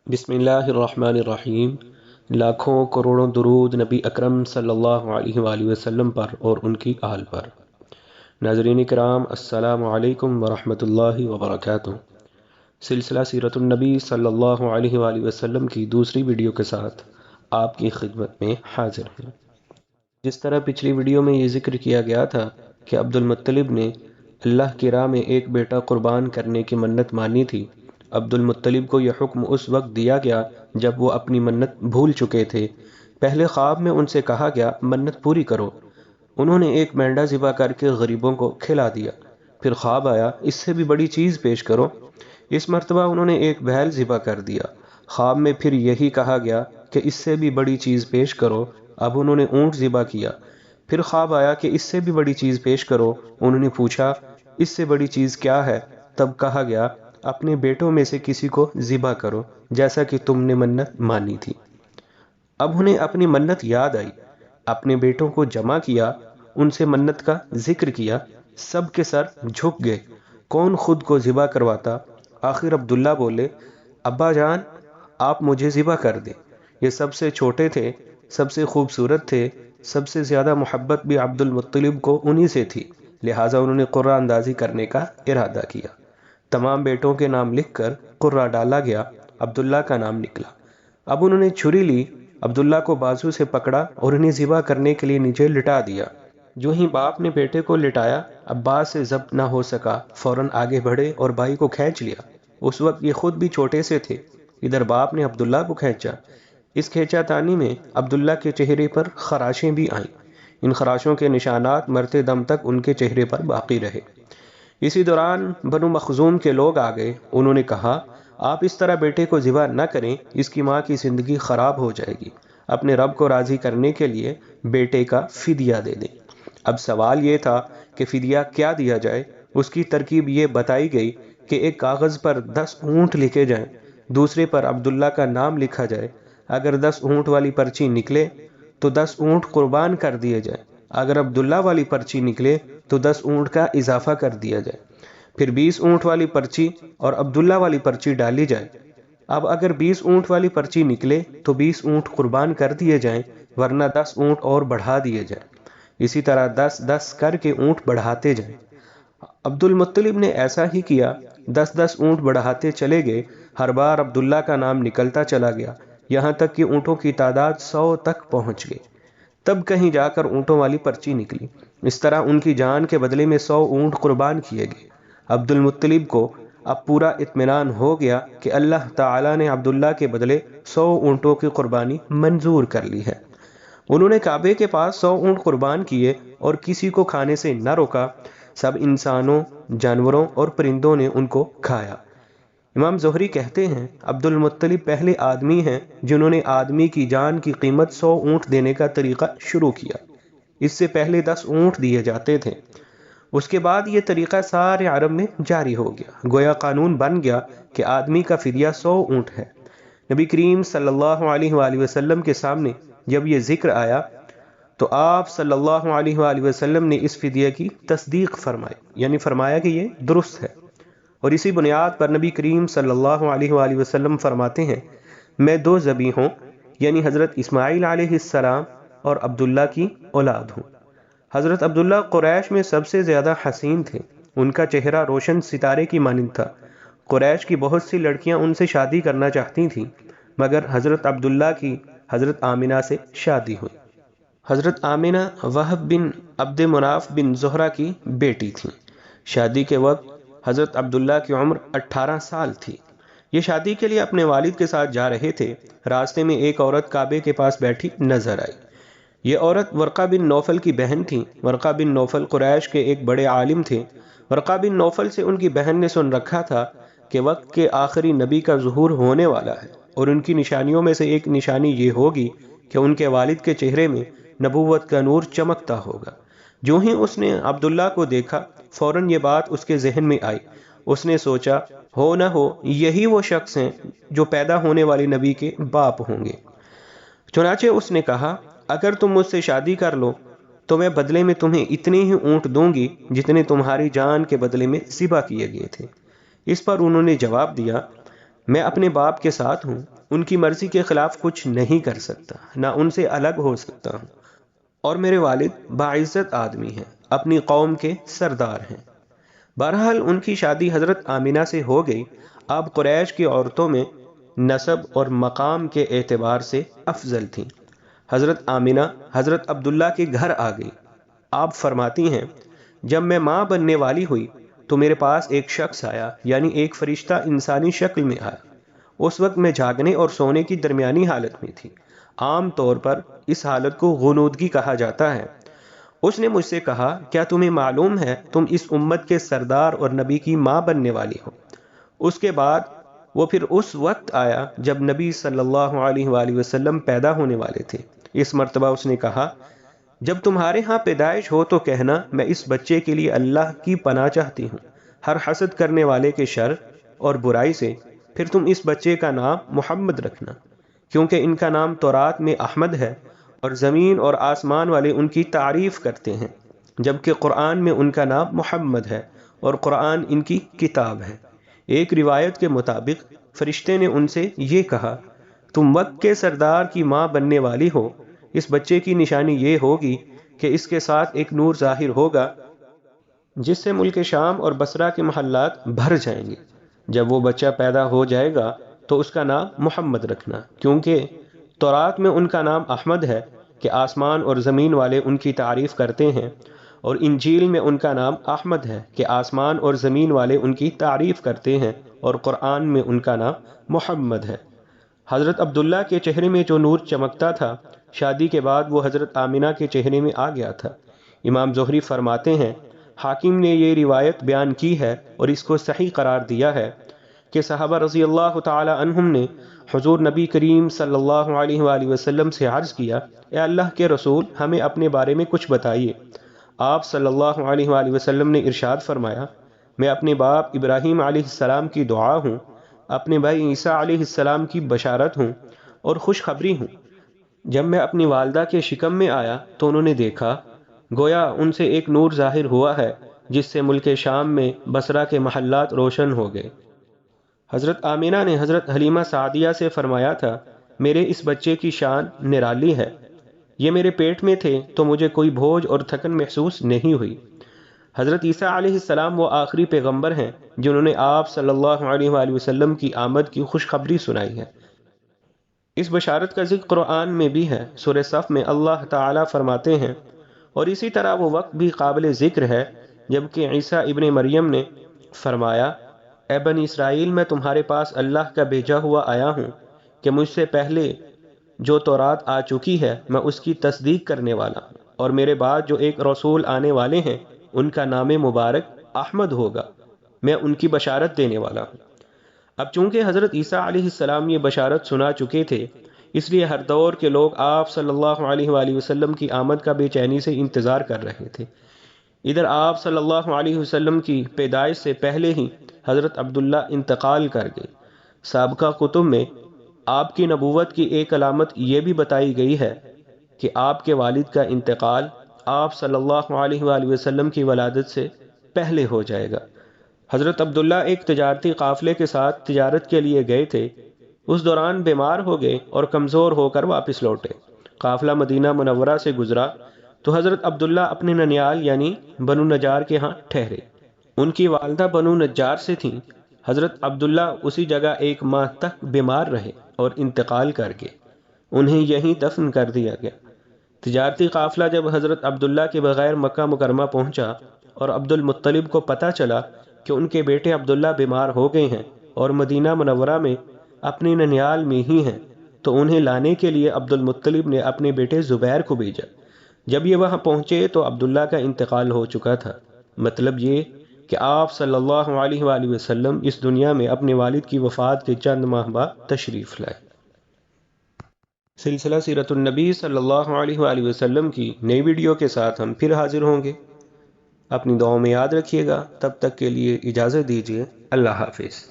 بسم اللہ الرحمن الرحیم۔ لاکھوں کروڑوں درود نبی اکرم صلی اللہ علیہ وآلہ وسلم پر اور ان کی آل پر۔ ناظرین کرام، السلام علیکم ورحمۃ اللہ وبرکاتہ۔ سلسلہ سیرت النبی صلی اللہ علیہ وآلہ وسلم کی دوسری ویڈیو کے ساتھ آپ کی خدمت میں حاضر ہیں۔ جس طرح پچھلی ویڈیو میں یہ ذکر کیا گیا تھا کہ عبد المطلب نے اللہ کی راہ میں ایک بیٹا قربان کرنے کی منت مانی تھی، عبد المطلب کو یہ حکم اس وقت دیا گیا جب وہ اپنی منت بھول چکے تھے۔ پہلے خواب میں ان سے کہا گیا منت پوری کرو۔ انہوں نے ایک مینڈا ذبح کر کے غریبوں کو کھلا دیا۔ پھر خواب آیا اس سے بھی بڑی چیز پیش کرو۔ اس مرتبہ انہوں نے ایک بیل ذبح کر دیا۔ خواب میں پھر یہی کہا گیا کہ اس سے بھی بڑی چیز پیش کرو۔ اب انہوں نے اونٹ ذبح کیا۔ پھر خواب آیا کہ اس سے بھی بڑی چیز پیش کرو۔ انہوں نے پوچھا اس سے بڑی چیز کیا ہے؟ تب کہا گیا اپنے بیٹوں میں سے کسی کو ذبح کرو جیسا کہ تم نے منت مانی تھی۔ اب انہیں اپنی منت یاد آئی، اپنے بیٹوں کو جمع کیا، ان سے منت کا ذکر کیا۔ سب کے سر جھک گئے، کون خود کو ذبح کرواتا؟ آخر عبداللہ بولے ابا جان آپ مجھے ذبح کر دیں۔ یہ سب سے چھوٹے تھے، سب سے خوبصورت تھے، سب سے زیادہ محبت بھی عبد المطلب کو انہی سے تھی، لہٰذا انہوں نے قرعہ اندازی کرنے کا ارادہ کیا۔ تمام بیٹوں کے نام لکھ کر قرعہ ڈالا گیا، عبداللہ کا نام نکلا۔ اب انہوں نے چھری لی، عبداللہ کو بازو سے پکڑا اور انہیں ذبح کرنے کے لیے نیچے لٹا دیا۔ جو ہی باپ نے بیٹے کو لٹایا، عباس سے ضبط نہ ہو سکا، فوراً آگے بڑھے اور بھائی کو کھینچ لیا۔ اس وقت یہ خود بھی چھوٹے سے تھے۔ ادھر باپ نے عبداللہ کو کھینچا۔ اس کھینچا تانی میں عبداللہ کے چہرے پر خراشیں بھی آئیں۔ ان خراشوں کے نشانات مرتے دم تک ان کے چہرے پر باقی رہے۔ اسی دوران بنو مخزوم کے لوگ آ گئے۔ انہوں نے کہا آپ اس طرح بیٹے کو ذبح نہ کریں، اس کی ماں کی زندگی خراب ہو جائے گی۔ اپنے رب کو راضی کرنے کے لیے بیٹے کا فدیہ دے دیں۔ اب سوال یہ تھا کہ فدیہ کیا دیا جائے۔ اس کی ترکیب یہ بتائی گئی کہ ایک کاغذ پر 10 اونٹ لکھے جائیں، دوسرے پر عبداللہ کا نام لکھا جائے۔ اگر 10 اونٹ والی پرچی نکلے تو 10 اونٹ قربان کر دیے جائیں، اگر عبداللہ والی پرچی نکلے تو 10 اونٹ کا اضافہ کر دیا جائے۔ پھر 20 اونٹ والی پرچی اور عبداللہ والی پرچی ڈالی جائے۔ اب اگر 20 اونٹ والی پرچی نکلے تو 20 اونٹ قربان کر دیے جائیں، ورنہ 10 اونٹ اور بڑھا دیے جائیں۔ اسی طرح 10-10 کر کے اونٹ بڑھاتے جائیں۔ عبد المطلب نے ایسا ہی کیا، 10-10 اونٹ بڑھاتے چلے گئے۔ ہر بار عبداللہ کا نام نکلتا چلا گیا، یہاں تک کہ اونٹوں کی تعداد 100 تک پہنچ گئی۔ تب کہیں جا کر اونٹوں والی پرچی نکلی۔ اس طرح ان کی جان کے بدلے میں 100 اونٹ قربان کیے گئے۔ عبد المطلب کو اب پورا اطمینان ہو گیا کہ اللہ تعالیٰ نے عبداللہ کے بدلے 100 اونٹوں کی قربانی منظور کر لی ہے۔ انہوں نے کعبے کے پاس 100 اونٹ قربان کیے اور کسی کو کھانے سے نہ روکا۔ سب انسانوں، جانوروں اور پرندوں نے ان کو کھایا۔ امام زہری کہتے ہیں عبد المطلب پہلے آدمی ہیں جنہوں نے آدمی کی جان کی قیمت 100 اونٹ دینے کا طریقہ شروع کیا۔ اس سے پہلے 10 اونٹ دیے جاتے تھے۔ اس کے بعد یہ طریقہ سارے عرب میں جاری ہو گیا، گویا قانون بن گیا کہ آدمی کا فدیہ 100 اونٹ ہے۔ نبی کریم صلی اللہ علیہ وآلہ وسلم کے سامنے جب یہ ذکر آیا تو آپ صلی اللہ علیہ وآلہ وسلم نے اس فدیہ کی تصدیق فرمائی، یعنی فرمایا کہ یہ درست ہے۔ اور اسی بنیاد پر نبی کریم صلی اللہ علیہ وآلہ وسلم فرماتے ہیں میں 2 ذبیحوں یعنی حضرت اسماعیل علیہ السلام اور عبداللہ کی اولاد ہوں۔ حضرت عبداللہ قریش میں سب سے زیادہ حسین تھے۔ ان کا چہرہ روشن ستارے کی مانند تھا۔ قریش کی بہت سی لڑکیاں ان سے شادی کرنا چاہتی تھیں، مگر حضرت عبداللہ کی حضرت آمنہ سے شادی ہوئی۔ حضرت آمنہ وہب بن عبد مناف بن زہرہ کی بیٹی تھیں۔ شادی کے وقت حضرت عبداللہ کی عمر 18 سال تھی۔ یہ شادی کے لیے اپنے والد کے ساتھ جا رہے تھے۔ راستے میں ایک عورت کعبے کے پاس بیٹھی نظر آئی۔ یہ عورت ورقہ بن نوفل کی بہن تھی۔ ورقہ بن نوفل قریش کے ایک بڑے عالم تھے۔ ورقہ بن نوفل سے ان کی بہن نے سن رکھا تھا کہ وقت کے آخری نبی کا ظہور ہونے والا ہے، اور ان کی نشانیوں میں سے ایک نشانی یہ ہوگی کہ ان کے والد کے چہرے میں نبوت کا نور چمکتا ہوگا۔ جو ہی اس نے عبداللہ کو دیکھا، فوراً یہ بات اس کے ذہن میں آئی۔ اس نے سوچا ہو نہ ہو یہی وہ شخص ہیں جو پیدا ہونے والے نبی کے باپ ہوں گے۔ چنانچہ اس نے کہا اگر تم مجھ سے شادی کر لو تو میں بدلے میں تمہیں اتنے ہی اونٹ دوں گی جتنے تمہاری جان کے بدلے میں ذبح کیے گئے تھے۔ اس پر انہوں نے جواب دیا میں اپنے باپ کے ساتھ ہوں، ان کی مرضی کے خلاف کچھ نہیں کر سکتا، نہ ان سے الگ ہو سکتا ہوں، اور میرے والد باعزت آدمی ہیں، اپنی قوم کے سردار ہیں۔ بہرحال ان کی شادی حضرت آمینہ سے ہو گئی۔ آپ قریش کی عورتوں میں نسب اور مقام کے اعتبار سے افضل تھیں۔ حضرت آمینہ حضرت عبداللہ کے گھر آ گئی۔ آپ فرماتی ہیں، جب میں ماں بننے والی ہوئی تو میرے پاس ایک شخص آیا، یعنی ایک فرشتہ انسانی شکل میں آیا۔ اس وقت میں جاگنے اور سونے کی درمیانی حالت میں تھی۔ عام طور پر اس حالت کو غنودگی کہا جاتا ہے۔ اس نے مجھ سے کہا، کیا تمہیں معلوم ہے تم اس امت کے سردار اور نبی کی ماں بننے والی ہو؟ اس کے بعد وہ پھر اس وقت آیا جب نبی صلی اللہ علیہ وآلہ وسلم پیدا ہونے والے تھے۔ اس مرتبہ اس نے کہا، جب تمہارے ہاں پیدائش ہو تو کہنا میں اس بچے کے لیے اللہ کی پناہ چاہتی ہوں، ہر حسد کرنے والے کے شر اور برائی سے۔ پھر تم اس بچے کا نام محمد رکھنا، کیونکہ ان کا نام تورات میں احمد ہے، اور زمین اور آسمان والے ان کی تعریف کرتے ہیں، جبکہ قرآن میں ان کا نام محمد ہے، اور قرآن ان کی کتاب ہے۔ ایک روایت کے مطابق فرشتے نے ان سے یہ کہا، تم وقت کے سردار کی ماں بننے والی ہو۔ اس بچے کی نشانی یہ ہوگی کہ اس کے ساتھ ایک نور ظاہر ہوگا جس سے ملک شام اور بصرہ کے محلات بھر جائیں گے۔ جب وہ بچہ پیدا ہو جائے گا تو اس کا نام محمد رکھنا، کیونکہ تورات میں ان کا نام احمد ہے کہ آسمان اور زمین والے ان کی تعریف کرتے ہیں، اور انجیل میں ان کا نام احمد ہے کہ آسمان اور زمین والے ان کی تعریف کرتے ہیں، اور قرآن میں ان کا نام محمد ہے۔ حضرت عبداللہ کے چہرے میں جو نور چمکتا تھا، شادی کے بعد وہ حضرت آمینہ کے چہرے میں آ گیا تھا۔ امام زہری فرماتے ہیں، حاکم نے یہ روایت بیان کی ہے اور اس کو صحیح قرار دیا ہے کہ صحابہ رضی اللہ تعالی عنہم نے حضور نبی کریم صلی اللہ علیہ وآلہ وسلم سے عرض کیا، اے اللہ کے رسول، ہمیں اپنے بارے میں کچھ بتائیے۔ آپ صلی اللہ علیہ وآلہ وسلم نے ارشاد فرمایا، میں اپنے باپ ابراہیم علیہ السلام کی دعا ہوں، اپنے بھائی عیسیٰ علیہ السلام کی بشارت ہوں اور خوشخبری ہوں۔ جب میں اپنی والدہ کے شکم میں آیا تو انہوں نے دیکھا، گویا ان سے ایک نور ظاہر ہوا ہے جس سے ملک شام میں بصرہ کے محلات روشن ہو گئے۔ حضرت آمینہ نے حضرت حلیمہ سعدیہ سے فرمایا تھا، میرے اس بچے کی شان نرالی ہے، یہ میرے پیٹ میں تھے تو مجھے کوئی بوجھ اور تھکن محسوس نہیں ہوئی۔ حضرت عیسیٰ علیہ السلام وہ آخری پیغمبر ہیں جنہوں نے آپ صلی اللہ علیہ وآلہ وسلم کی آمد کی خوشخبری سنائی ہے۔ اس بشارت کا ذکر قرآن میں بھی ہے۔ سورہ صف میں اللہ تعالیٰ فرماتے ہیں، اور اسی طرح وہ وقت بھی قابل ذکر ہے جبکہ عیسیٰ ابن مریم نے فرمایا، اے بنی اسرائیل، میں تمہارے پاس اللہ کا بھیجا ہوا آیا ہوں کہ مجھ سے پہلے جو تورات آ چکی ہے میں اس کی تصدیق کرنے والا ہوں، اور میرے بعد جو ایک رسول آنے والے ہیں ان کا نام مبارک احمد ہوگا، میں ان کی بشارت دینے والا ہوں۔ اب چونکہ حضرت عیسیٰ علیہ السلام یہ بشارت سنا چکے تھے، اس لیے ہر دور کے لوگ آپ صلی اللہ علیہ وآلہ وسلم کی آمد کا بے چینی سے انتظار کر رہے تھے۔ ادھر آپ صلی اللہ علیہ وسلم کی پیدائش سے پہلے ہی حضرت عبداللہ انتقال کر گئے۔ سابقہ کتب میں آپ کی نبوت کی ایک علامت یہ بھی بتائی گئی ہے کہ آپ کے والد کا انتقال آپ صلی اللہ علیہ وآلہ وسلم کی ولادت سے پہلے ہو جائے گا۔ حضرت عبداللہ ایک تجارتی قافلے کے ساتھ تجارت کے لیے گئے تھے۔ اس دوران بیمار ہو گئے اور کمزور ہو کر واپس لوٹے۔ قافلہ مدینہ منورہ سے گزرا تو حضرت عبداللہ اپنے ننیال یعنی بنو نجار کے ہاں ٹھہرے۔ ان کی والدہ بنو نجار سے تھیں۔ حضرت عبداللہ اسی جگہ ایک ماہ تک بیمار رہے اور انتقال کر گئے۔ انہیں یہیں دفن کر دیا گیا۔ تجارتی قافلہ جب حضرت عبداللہ کے بغیر مکہ مکرمہ پہنچا اور عبد المطلب کو پتہ چلا کہ ان کے بیٹے عبداللہ بیمار ہو گئے ہیں اور مدینہ منورہ میں اپنے ننیال میں ہی ہیں، تو انہیں لانے کے لیے عبد المطلب نے اپنے بیٹے زبیر کو بھیجا۔ جب یہ وہاں پہنچے تو عبداللہ کا انتقال ہو چکا تھا۔ مطلب یہ کہ آپ صلی اللہ علیہ وآلہ وسلم اس دنیا میں اپنے والد کی وفات کے چند ماہ بعد تشریف لائے۔ سلسلہ سیرت النبی صلی اللہ علیہ وآلہ وسلم کی نئی ویڈیو کے ساتھ ہم پھر حاضر ہوں گے۔ اپنی دعاؤں میں یاد رکھیے گا۔ تب تک کے لیے اجازت دیجیے۔ اللہ حافظ۔